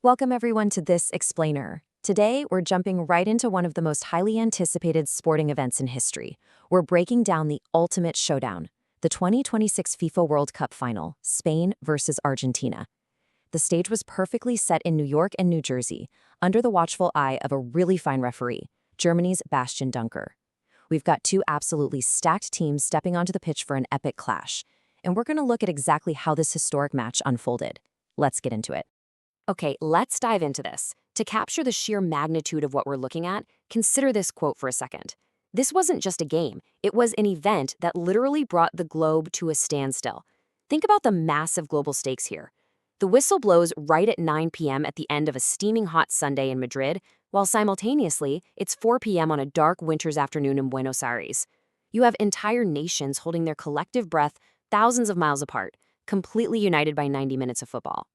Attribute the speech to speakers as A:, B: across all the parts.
A: Welcome everyone to this explainer. Today, we're jumping right into one of the most highly anticipated sporting events in history. We're breaking down the ultimate showdown, the 2026 FIFA World Cup final, Spain versus Argentina. The stage was perfectly set in New York and New Jersey, under the watchful eye of a really fine referee, Germany's Bastian Dunker. We've got two absolutely stacked teams stepping onto the pitch for an epic clash, and we're going to look at exactly how this historic match unfolded. Let's get into it. Okay, let's dive into this. To capture the sheer magnitude of what we're looking at, consider this quote for a second. This wasn't just a game, it was an event that literally brought the globe to a standstill. Think about the massive global stakes here. The whistle blows right at 9 p.m. at the end of a steaming hot Sunday in Madrid, while simultaneously, it's 4 p.m. on a dark winter's afternoon in Buenos Aires. You have entire nations holding their collective breath thousands of miles apart, completely united by 90 minutes of football.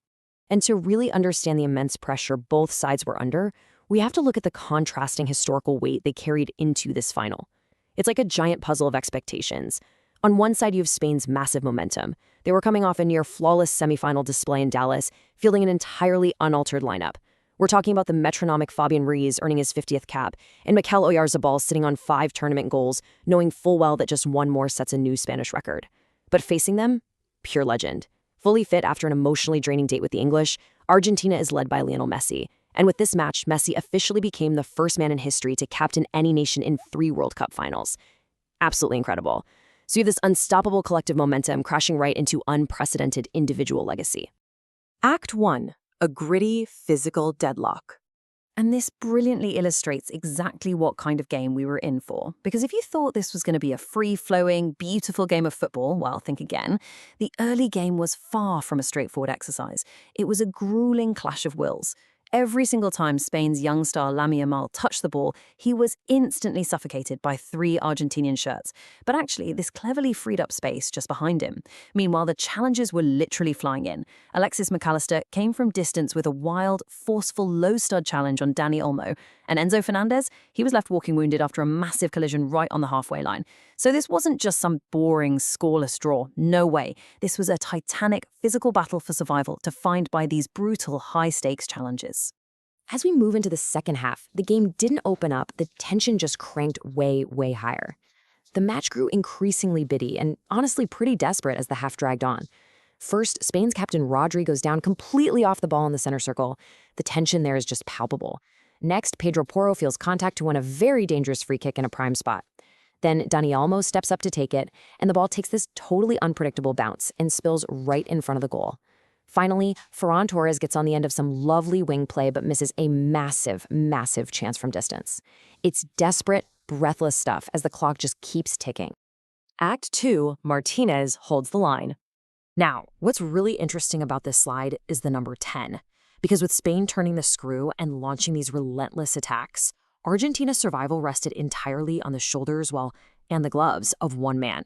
A: And to really understand the immense pressure both sides were under, we have to look at the contrasting historical weight they carried into this final. It's like a giant puzzle of expectations. On one side, you have Spain's massive momentum. They were coming off a near-flawless semifinal display in Dallas, fielding an entirely unaltered lineup. We're talking about the metronomic Fabian Ruiz earning his 50th cap, and Mikel Oyarzabal sitting on 5 tournament goals, knowing full well that just one more sets a new Spanish record. But facing them, pure legend. Fully fit after an emotionally draining date with the English, Argentina is led by Lionel Messi. And with this match, Messi officially became the first man in history to captain any nation in 3 World Cup finals. Absolutely incredible. So you have this unstoppable collective momentum crashing right into unprecedented individual legacy. Act 1. A gritty, physical deadlock. And this brilliantly illustrates exactly what kind of game we were in for. Because if you thought this was going to be a free-flowing, beautiful game of football, well, think again. The early game was far from a straightforward exercise. It was a grueling clash of wills. Every single time Spain's young star Lamine Yamal touched the ball, he was instantly suffocated by 3 Argentinian shirts. But actually, this cleverly freed up space just behind him. Meanwhile, the challenges were literally flying in. Alexis McAllister came from distance with a wild, forceful, low-stud challenge on Dani Olmo. And Enzo Fernandez, he was left walking wounded after a massive collision right on the halfway line. So this wasn't just some boring, scoreless draw. No way. This was a titanic physical battle for survival defined by these brutal, high-stakes challenges. As we move into the second half, the game didn't open up, the tension just cranked way, way higher. The match grew increasingly bitty and honestly pretty desperate as the half dragged on. First, Spain's captain Rodri goes down completely off the ball in the center circle. The tension there is just palpable. Next, Pedro Porro feels contact to win a very dangerous free kick in a prime spot. Then Dani Olmo steps up to take it, and the ball takes this totally unpredictable bounce and spills right in front of the goal. Finally, Ferran Torres gets on the end of some lovely wing play but misses a massive, massive chance from distance. It's desperate, breathless stuff as the clock just keeps ticking. Act 2, Martinez holds the line. Now, what's really interesting about this slide is the number 10. Because with Spain turning the screw and launching these relentless attacks, Argentina's survival rested entirely on the shoulders, and the gloves of one man.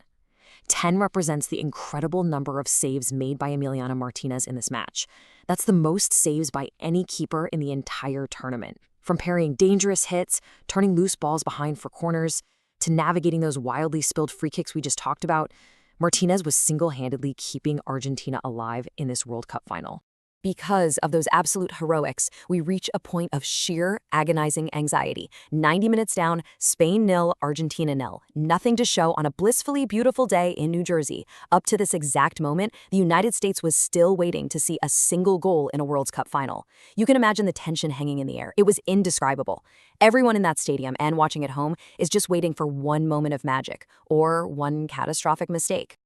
A: 10 represents the incredible number of saves made by Emiliano Martinez in this match. That's the most saves by any keeper in the entire tournament. From parrying dangerous hits, turning loose balls behind for corners, to navigating those wildly spilled free kicks we just talked about, Martinez was single-handedly keeping Argentina alive in this World Cup final. Because of those absolute heroics, we reach a point of sheer, agonizing anxiety. 90 minutes down, Spain 0, Argentina 0. Nothing to show on a blissfully beautiful day in New Jersey. Up to this exact moment, the United States was still waiting to see a single goal in a World Cup final. You can imagine the tension hanging in the air. It was indescribable. Everyone in that stadium and watching at home is just waiting for one moment of magic, or one catastrophic mistake.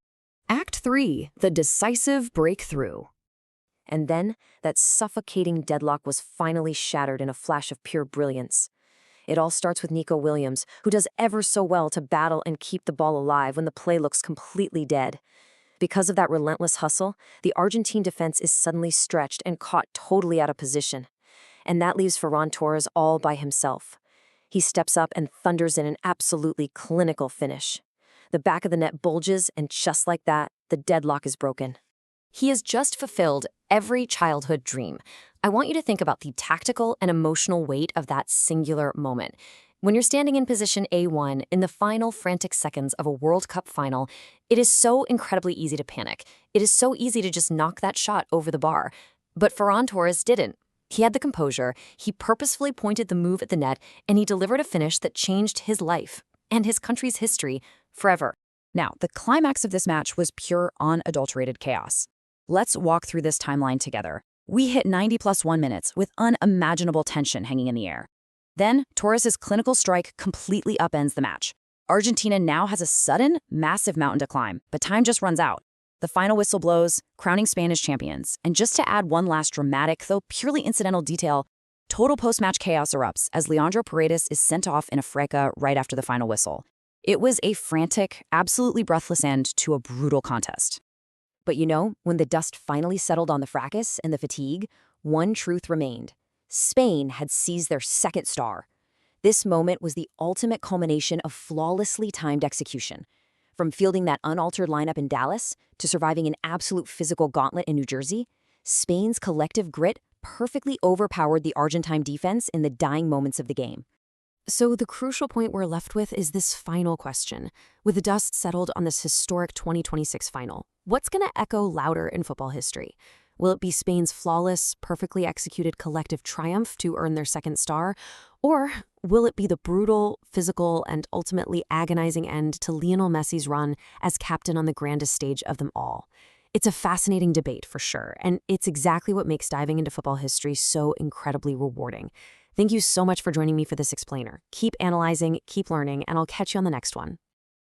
A: Act 3, the decisive breakthrough. And then, that suffocating deadlock was finally shattered in a flash of pure brilliance. It all starts with Nico Williams, who does ever so well to battle and keep the ball alive when the play looks completely dead. Because of that relentless hustle, the Argentine defense is suddenly stretched and caught totally out of position. And that leaves Ferran Torres all by himself. He steps up and thunders in an absolutely clinical finish. The back of the net bulges, and just like that, the deadlock is broken. He has just fulfilled every childhood dream. I want you to think about the tactical and emotional weight of that singular moment. When you're standing in position A1 in the final frantic seconds of a World Cup final, it is so incredibly easy to panic. It is so easy to just knock that shot over the bar. But Ferran Torres didn't. He had the composure, he purposefully pointed the move at the net, and he delivered a finish that changed his life and his country's history forever. Now, the climax of this match was pure, unadulterated chaos. Let's walk through this timeline together. We hit 90 plus 1 minutes with unimaginable tension hanging in the air. Then, Torres's clinical strike completely upends the match. Argentina now has a sudden, massive mountain to climb, but time just runs out. The final whistle blows, crowning Spain as champions. And just to add one last dramatic, though purely incidental detail, total post-match chaos erupts as Leandro Paredes is sent off in a fracas right after the final whistle. It was a frantic, absolutely breathless end to a brutal contest. But you know, when the dust finally settled on the fracas and the fatigue, one truth remained. Spain had seized their second star. This moment was the ultimate culmination of flawlessly timed execution. From fielding that unaltered lineup in Dallas to surviving an absolute physical gauntlet in New Jersey, Spain's collective grit perfectly overpowered the Argentine defense in the dying moments of the game. So the crucial point we're left with is this final question. With the dust settled on this historic 2026 final, what's going to echo louder in football history? Will it be Spain's flawless, perfectly executed collective triumph to earn their second star? Or will it be the brutal, physical, and ultimately agonizing end to Lionel Messi's run as captain on the grandest stage of them all? It's a fascinating debate for sure, and it's exactly what makes diving into football history so incredibly rewarding. Thank you so much for joining me for this explainer. Keep analyzing, keep learning, and I'll catch you on the next one.